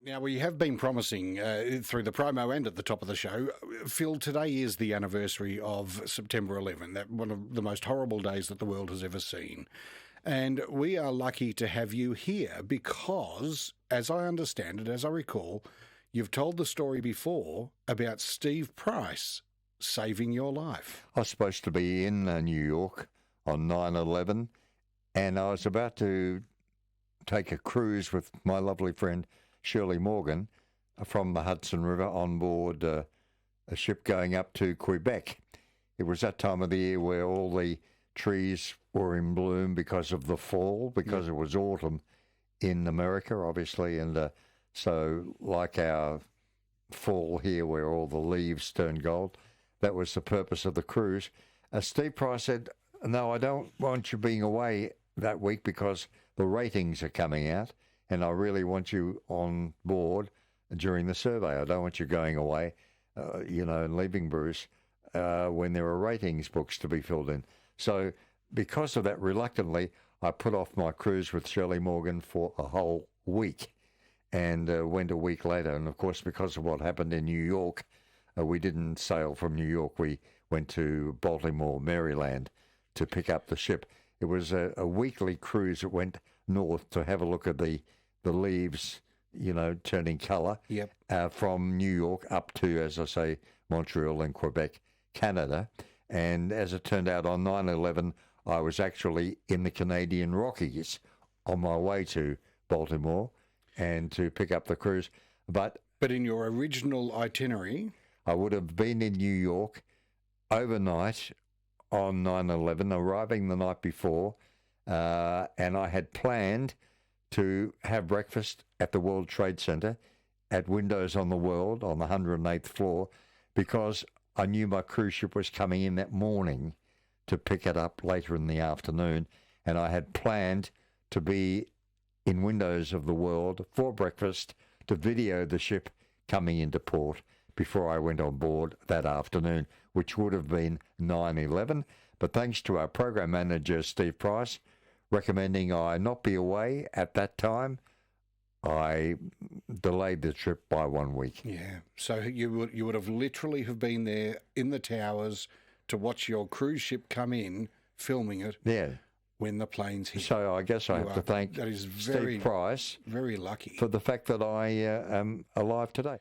Now, we have been promising through the promo and at the top of the show, Phil, today is the anniversary of September 11, that one of the most horrible days that the world has ever seen. And we are lucky to have you here because, as I understand it, as I recall, you've told the story before about Steve Price saving your life. I was supposed to be in New York on 9/11, and I was about to take a cruise with my lovely friend Shirley Morgan from the Hudson River on board a ship going up to Quebec. It was that time of the year where all the trees were in bloom because of the fall, because it was autumn in America, obviously, and so like our fall here where all the leaves turn gold, that was the purpose of the cruise. Steve Price said, "No, I don't want you being away that week because the ratings are coming out, and I really want you on board during the survey. I don't want you going away, and leaving Bruce when there are ratings books to be filled in." So because of that, reluctantly, I put off my cruise with Shirley Morgan for a whole week and went a week later. And, of course, because of what happened in New York, we didn't sail from New York. We went to Baltimore, Maryland, to pick up the ship. It was a weekly cruise that went north to have a look at the leaves, turning colour from New York up to, as I say, Montreal and Quebec, Canada. And as it turned out, on 9/11, I was actually in the Canadian Rockies on my way to Baltimore and to pick up the cruise. But in your original itinerary, I would have been in New York overnight on 9/11, arriving the night before, and I had planned to have breakfast at the World Trade Center at Windows on the World on the 108th floor because I knew my cruise ship was coming in that morning to pick it up later in the afternoon, and I had planned to be in Windows of the World for breakfast to video the ship coming into port before I went on board that afternoon, which would have been 9/11. But thanks to our program manager, Steve Price, recommending I not be away at that time, I delayed the trip by 1 week. Yeah, so you would have literally have been there in the towers to watch your cruise ship come in, filming it. Yeah. When the planes hit. So I guess I have to thank that is Steve Price very lucky for the fact that I am alive today.